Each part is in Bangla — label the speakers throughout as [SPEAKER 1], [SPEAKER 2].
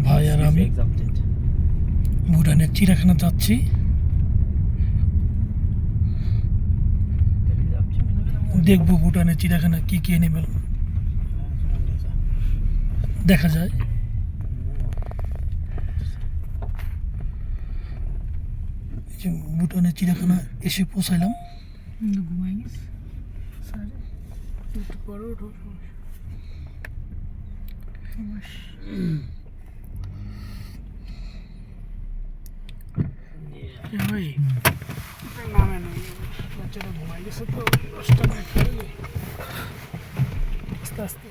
[SPEAKER 1] ভাই আর আমি ভুটানের চিড়িয়াখানা যাচ্ছি। দেখবো ভুটানের চিড়িয়াখানা কি কি অ্যানিমেল দেখা যায়। এই যে ভুটানের চিড়িয়াখানা এসে পৌঁছাইলাম। ভাই নামে নেই, বাচ্চারা ঘুমাই গেছে তো 10টা মিনিট পরে আস্তে আস্তে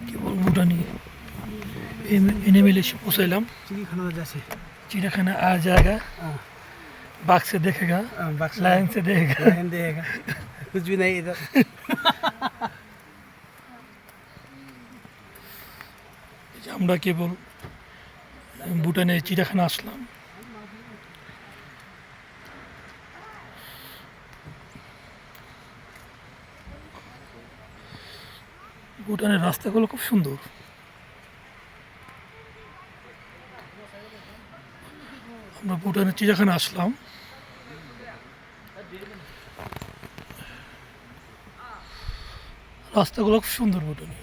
[SPEAKER 1] কেবল ভুটানি एनिमल एसे पहुँचैलाम।
[SPEAKER 2] चिड़ियाखाना जैसे
[SPEAKER 1] चिड़ियाखाना आ जाएगा, बाघ से देखेगा, लायन से देखेगा,
[SPEAKER 2] लायन देगा, कुछ भी नहीं इधर।
[SPEAKER 1] আমরা কেবল ভুটানে চিড়িয়াখানা আসলাম। ভুটানের রাস্তাগুলো খুব সুন্দর। আমরা ভুটানের চিড়িয়াখানা আসলাম। রাস্তাগুলো খুব সুন্দর ভুটানে।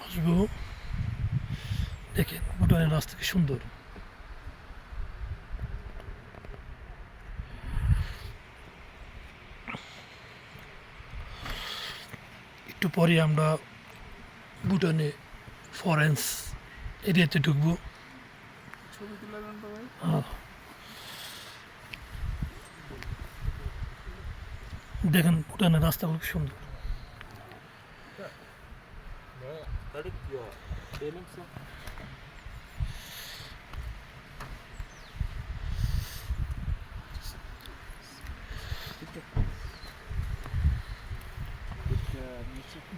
[SPEAKER 1] আসবো, দেখেন ভুটানের রাস্তা কি সুন্দর। একটু পরে আমরা ভুটানে ফরেন্স এরিয়াতে ঢুকবো। দেখেন ভুটানের রাস্তাগুলো খুব সুন্দর।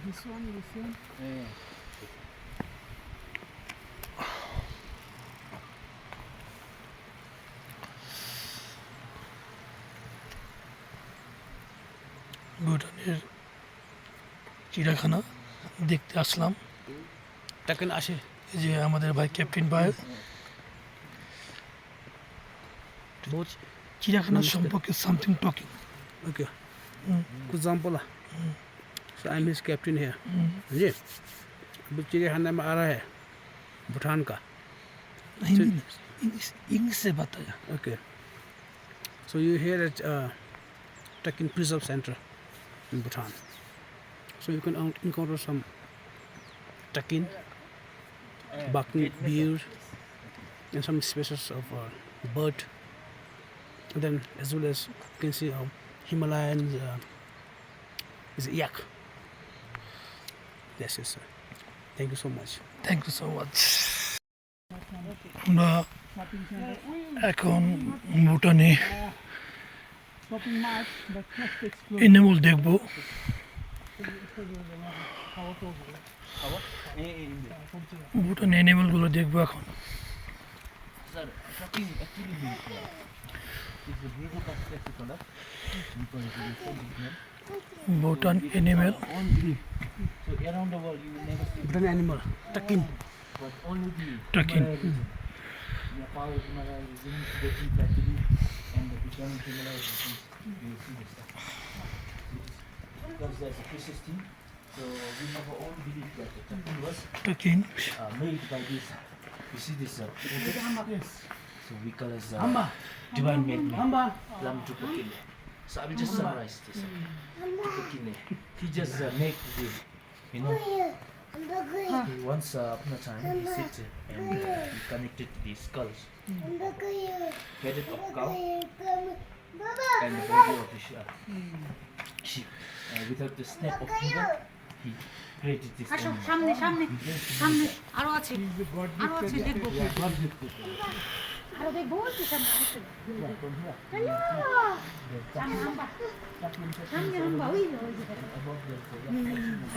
[SPEAKER 2] This one, yeah.
[SPEAKER 1] ভুটানের চিড়িয়াখানা দেখতে আসলাম।
[SPEAKER 2] टकन आशे
[SPEAKER 1] এই যে আমাদের ভাই ক্যাপ্টেন ভাই
[SPEAKER 2] बहुत
[SPEAKER 1] চিড়িয়াখানার সম্পর্কে সামথিং টকিং।
[SPEAKER 2] ओके कुछ example so I am his captain है जी। अभी चिड़ियाखाना में आ रहा है भूटान का।
[SPEAKER 1] हिंदी इंग्लिश से बताया।
[SPEAKER 2] Okay so you here at takin preserve centre in Bhutan. So you can encounter some takin, barking deer, and some species of bird. And then as well as you can see Himalayan is yak. Yes, yes, sir. Thank you so much.
[SPEAKER 1] Thank you so much. আমরা এখন ভুটানে এনিমেল দেখবো। ভুটান এনিমেলগুলো দেখবো এখন। Bhutan animal
[SPEAKER 2] Bhutan animal, takin.
[SPEAKER 1] Trekking.
[SPEAKER 3] Nepal Himalaya region, Tibetan Plateau, and the Bhutan Himalaya region. You see this stuff. Because there's a pre-existing, so we have our own belief that the takin was
[SPEAKER 1] trekking
[SPEAKER 3] made by this. You see this? So we call as divine made man, Lam Tupakile. So I will just summarize this. Tupakile. He just make the, you know. Once upon a time, he sit and he connected to the skulls, headed of cow and the body of the sheep. Without the snap of finger, he created this
[SPEAKER 4] আসো
[SPEAKER 3] animal.
[SPEAKER 4] সামনে সামনে সামনে আরো আছে দেখবো আরো দেখবো কি সামনে চলো সামনে হাম্বা ওই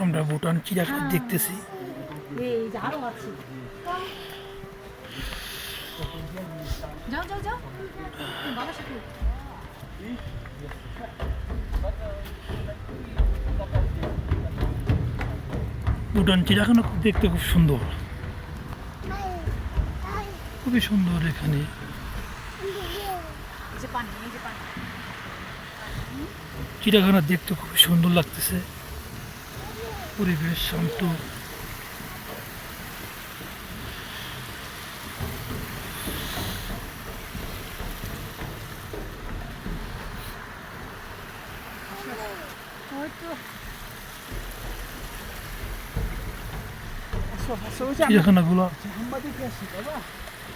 [SPEAKER 1] আমরা ভুটান চিড়িয়াখানা দেখতেছি।
[SPEAKER 4] এই যে আরো আছে যাও যাও যাও বাবার সাথে
[SPEAKER 5] ভুটান চিড়িয়াখানা দেখতে খুব সুন্দর, খুবই সুন্দর এখানে।
[SPEAKER 4] এই যে পানি এই যে পানি
[SPEAKER 5] চিড়িয়াখানা দেখতে খুবই সুন্দর লাগতেছে, পরিবেশ শান্ত।
[SPEAKER 4] ওই তো
[SPEAKER 5] চিড়িয়াখানাগুলো
[SPEAKER 1] হাম্বা দেখে আসি বাবা,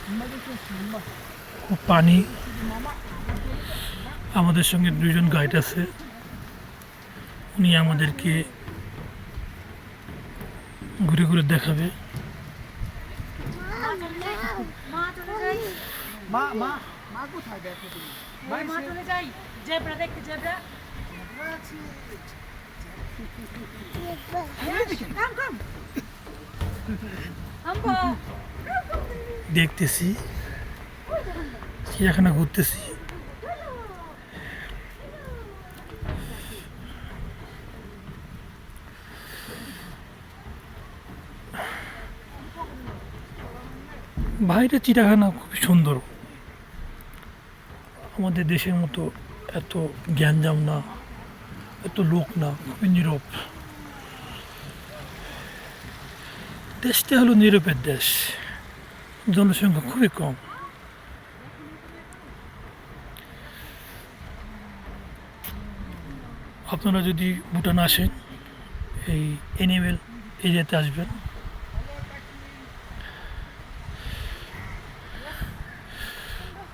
[SPEAKER 1] হাম্বা দেখে আসি, হাম্বা।
[SPEAKER 5] খুব পানি। আমাদের সঙ্গে দুজন গাইড আছে, উনি আমাদেরকে ঘুরে ঘুরে দেখাবে।
[SPEAKER 4] মা চলে যাই
[SPEAKER 1] মা মা মা কোথায় দেখো তুমি?
[SPEAKER 4] মা চলে যাই জেব্রা দেখতে জেব্রা কাম কাম আম্বা
[SPEAKER 5] দেখতেছি, চিড়িয়াখানা ঘুরতেছি। বাইরে চিড়িয়াখানা খুবই সুন্দর, আমাদের দেশের মতো এত গ্যাঞ্জাম না, এত লোক না, খুবই নীরব। দেশটা হলো নীরবের দেশ, জনসংখ্যা খুবই কম। আপনারা যদি ভুটান আসেন, এই অ্যানিমেল এরিয়াতে আসবেন।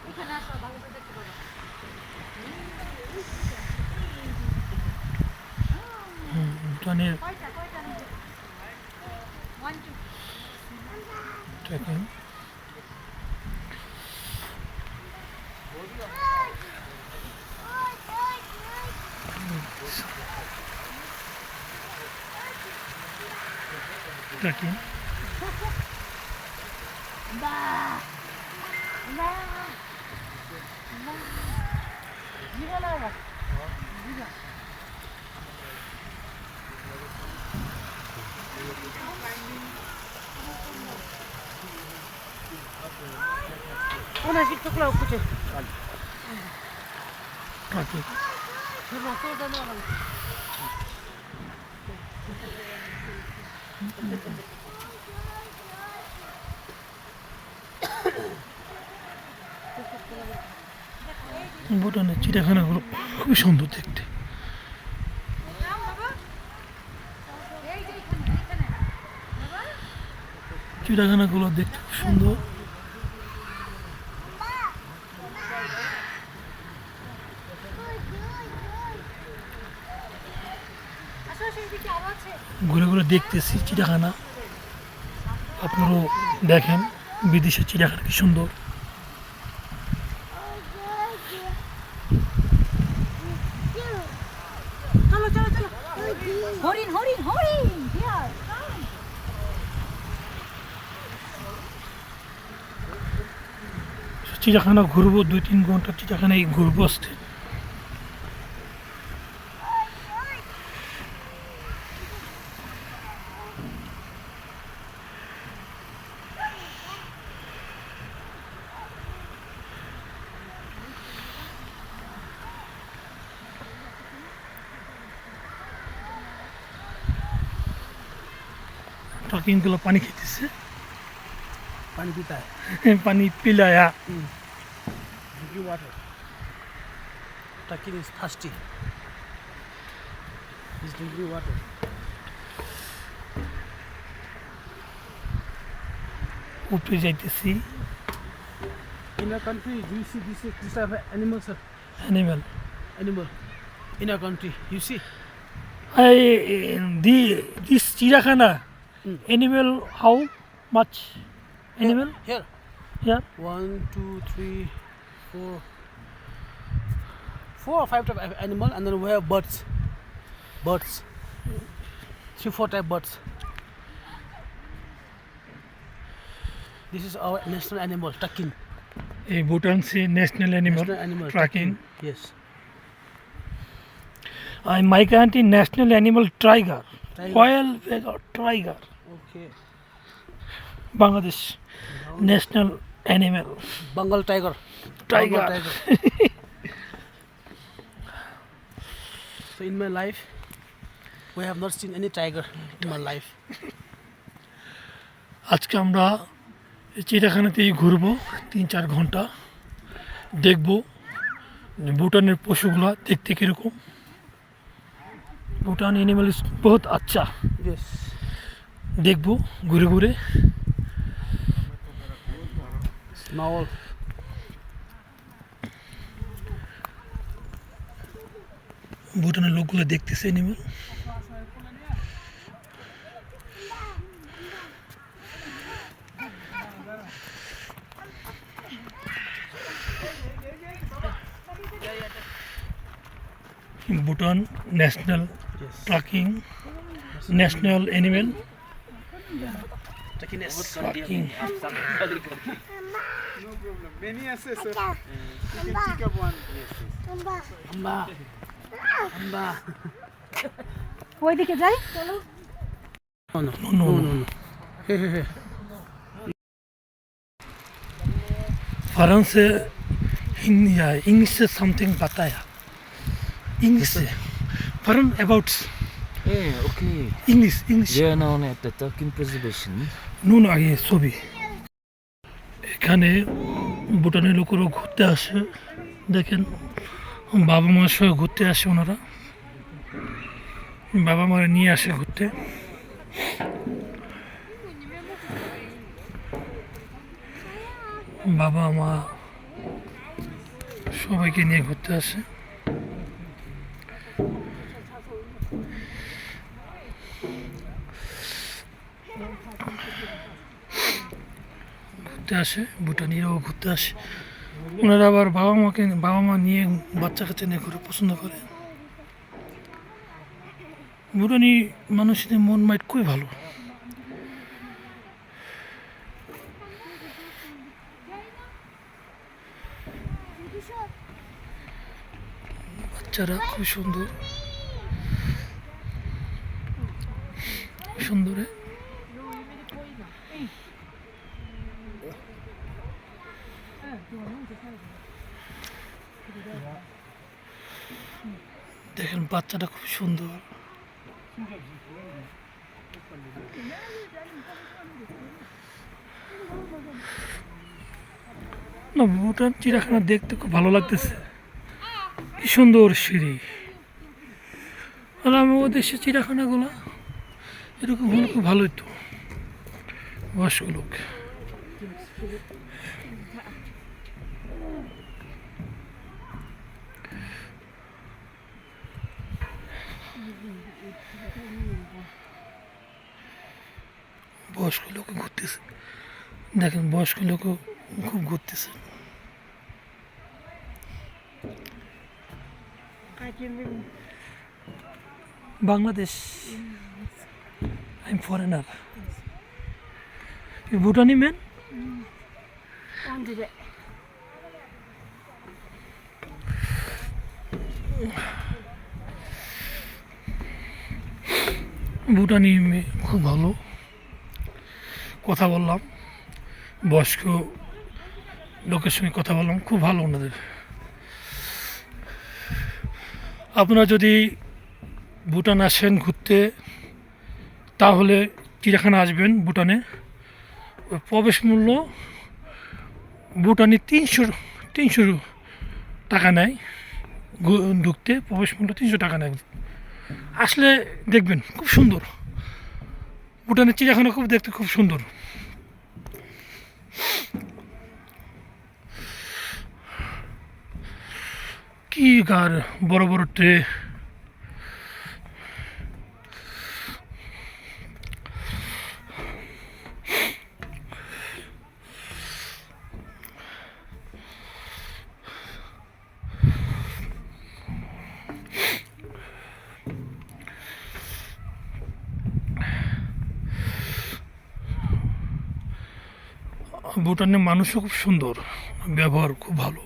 [SPEAKER 4] এখানে আসো ভালো করে দেখতে পারো
[SPEAKER 5] ভুটানের
[SPEAKER 4] কয়টা কয়টা নিবে 1 2
[SPEAKER 5] ট্রেকিং ট্রেকিং
[SPEAKER 4] 오늘 식초클라 없지?
[SPEAKER 5] ট্রেকিং
[SPEAKER 4] 그거 또 다녀가.
[SPEAKER 5] ভুটানের চিড়িয়াখানাগুলো খুবই সুন্দর দেখতে। চিড়িয়াখানাগুলো দেখতে খুব সুন্দর। ঘুরে ঘুরে দেখতেছি চিড়িয়াখানা, আপনারাও দেখেন বিদেশের চিড়িয়াখানা কি সুন্দর।
[SPEAKER 4] চলো চলো চলো হরিণ হরিণ হরিণ হিয়ার
[SPEAKER 5] চিড়িয়াখানা ঘুরবো, 2-3 ঘন্টা চিড়িয়াখানায় ঘুরবো আসতে। ট্রাকিংগুলো পানি খেতেছে,
[SPEAKER 2] पानी पीता है,
[SPEAKER 5] পানি পিলায়া।
[SPEAKER 2] drinking water. Takin is thirsty. He's drinking water.
[SPEAKER 5] উপরে যাইতেছি।
[SPEAKER 2] In our country, do you see this type of animals?
[SPEAKER 5] Animal
[SPEAKER 2] Animal. In our country, you see.
[SPEAKER 5] This চিড়িয়াখানা animal how much animal
[SPEAKER 2] Here.
[SPEAKER 5] Here
[SPEAKER 2] 1, 2, 3, 4 or 5 type of animal, and then we have birds. 3, 4 type birds. This is our national animal, takin.
[SPEAKER 5] ये भूटान से national animal
[SPEAKER 2] National animal,
[SPEAKER 5] tracking
[SPEAKER 2] takin. Yes.
[SPEAKER 5] My country national animal tiger
[SPEAKER 2] Tiger.
[SPEAKER 5] Royal Bengal tiger
[SPEAKER 2] Okay.
[SPEAKER 5] Bangladesh national animal
[SPEAKER 2] Bengal tiger.
[SPEAKER 5] Tiger.
[SPEAKER 2] Bengal tiger. So in my life, we have not seen any tiger in my life.
[SPEAKER 5] আজকে আমরা এই চিড়িয়াখানাতেই ঘুরবো 3-4 ঘন্টা দেখবো ভুটানের পশুগুলা দেখতে কীরকম ভুটান এনিম্যাল বহুত আচ্ছা
[SPEAKER 2] Yes.
[SPEAKER 5] দেখবো ঘুরে ঘুরে
[SPEAKER 2] Small.
[SPEAKER 5] ভুটানের লোকগুলো দেখতেছে animal Bhutan national
[SPEAKER 2] Yes.
[SPEAKER 5] Trucking national animal
[SPEAKER 2] Takin is.
[SPEAKER 5] Trucking
[SPEAKER 1] Many আছে, sir. You can pick up one.
[SPEAKER 2] Amba. Amba.
[SPEAKER 4] ওইদিকে যাই চলো
[SPEAKER 2] No, no,
[SPEAKER 5] No,
[SPEAKER 2] no,
[SPEAKER 5] no,
[SPEAKER 2] no, no. Hey, hey, hey.
[SPEAKER 5] Ferran से हिंदी या इंग्लिश से समथिंग बताया इंग्लिश से Ferran about
[SPEAKER 3] Yeah, okay.
[SPEAKER 5] English English
[SPEAKER 3] They are known at the Takin Preservation.
[SPEAKER 5] নুন আগে ছবি এখানে ভুটানের লোকেরও ঘুরতে আসে দেখেন বাবা মার সঙ্গে ঘুরতে আসে ওনারা বাবা মারা নিয়ে আসে ঘুরতে বাবা মা সবাইকে নিয়ে ঘুরতে আসে ঘুরতে আসে ভুটানিরাও ঘুরতে আসে ওনারা আবার বাবা মা নিয়ে বাচ্চা কাচ্চা নিয়ে ঘুরে পছন্দ করে ভুটানি মানুষদের মন মাইট খুবই ভালো বাচ্চারা খুব সুন্দর সুন্দরে দেখেন বাচ্চাটা খুব সুন্দর না ভুটান চিড়িয়াখানা দেখতে খুব ভালো লাগতেছে কি সুন্দর সিঁড়ি আর আমাদের দেশের চিড়িয়াখানাগুলো এরকম হলে খুব ভালোই তো বয়স্ক লোক বয়স্ক লোক ঘুরতেছে দেখেন বয়স্ক লোক খুব ঘুরতেছে Bangladesh I am foreigner Bhutani man
[SPEAKER 4] কোন দিকে
[SPEAKER 5] ভুটানি মেয়ে খুব ভালো কথা বললাম বয়স্ক লোকের সঙ্গে কথা বললাম খুব ভালো ওনাদের আপনারা যদি ভুটান আসেন ঘুরতে তাহলে চিড়িয়াখানা আসবেন ভুটানে ওই প্রবেশ মূল্য ভুটানে 300 টাকা নেয় ঢুকতে প্রবেশ মূল্য 300 টাকা নেয় আসলে দেখবেন খুব সুন্দর ভুটানের চিড়িয়াখানা খুব দেখতে খুব সুন্দর কি গার বড় বড় ট্রে ভুটানের মানুষও খুব সুন্দর, ব্যবহার খুব ভালো।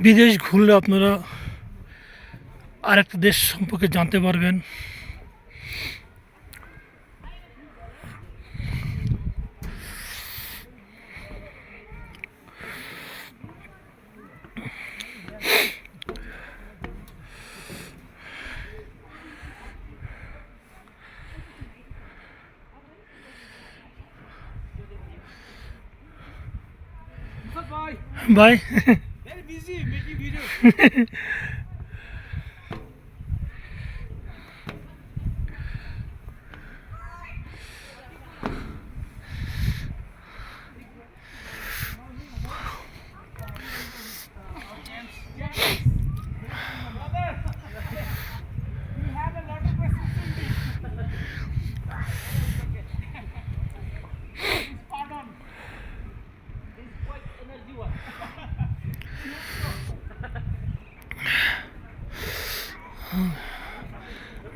[SPEAKER 5] বিদেশ ঘুরলে আপনারা আরেকটা দেশ সম্পর্কে জানতে পারবেন। By.
[SPEAKER 2] Very busy making video.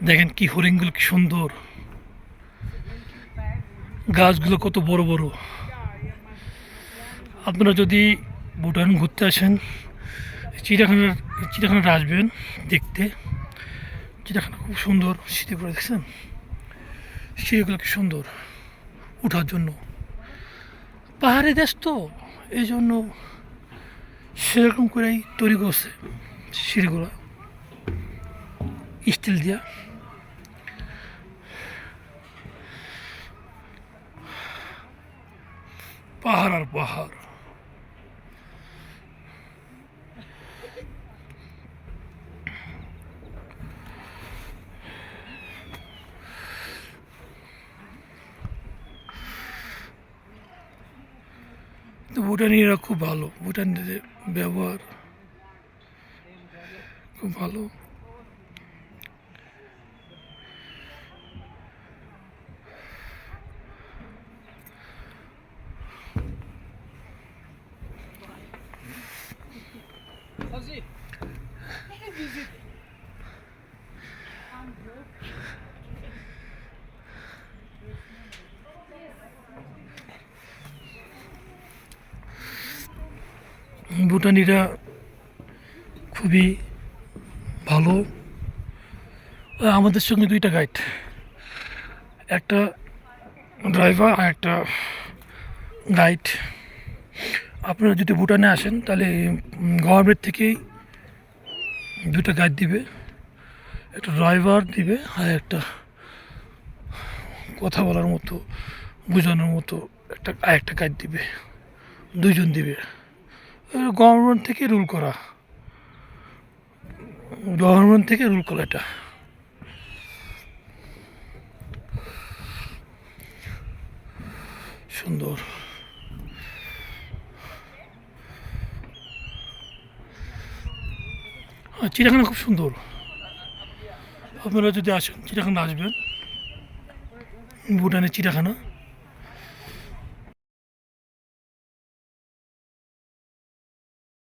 [SPEAKER 5] দেখেন কি হরিণগুলো কি সুন্দর, গাছগুলো কত বড় বড়। আপনারা যদি ভুটান ঘুরতে আসেন, চিড়িয়াখানাটা আসবেন দেখতে। চিড়িয়াখানা খুব সুন্দর, শীতে পড়ে দেখছেন সিঁড়িগুলো কি সুন্দর ওঠার জন্য। পাহাড়ি দেশ তো এই জন্য সেরকম করেই তৈরি করছে সিঁড়িগুলো, স্টিল দিয়া। পাহাড় আর পাহাড়। তো ভুটানিরা খুব ভালো, ভুটানিদের ব্যবহার খুব ভালো। ভুটানিরা খুবই ভালো। আমাদের সঙ্গে দুইটা গাইড, একটা ড্রাইভার আর একটা গাইড। আপনারা যদি ভুটানে আসেন তাহলে গভর্নমেন্ট থেকেই দুটো গাইড দিবে, একটা ড্রাইভার দিবে আর একটা কথা বলার মতো বোঝানোর মতো একটা গাইড দিবে, দুইজন দিবে। গভর্নমেন্ট থেকে রুল করা, গভর্নমেন্ট থেকে রুল করা এটা। সুন্দর। চিড়িয়াখানা খুব সুন্দর, আপনারা যদি আসেন চিড়িয়াখানা আসবেন, ভুটানের চিড়িয়াখানা।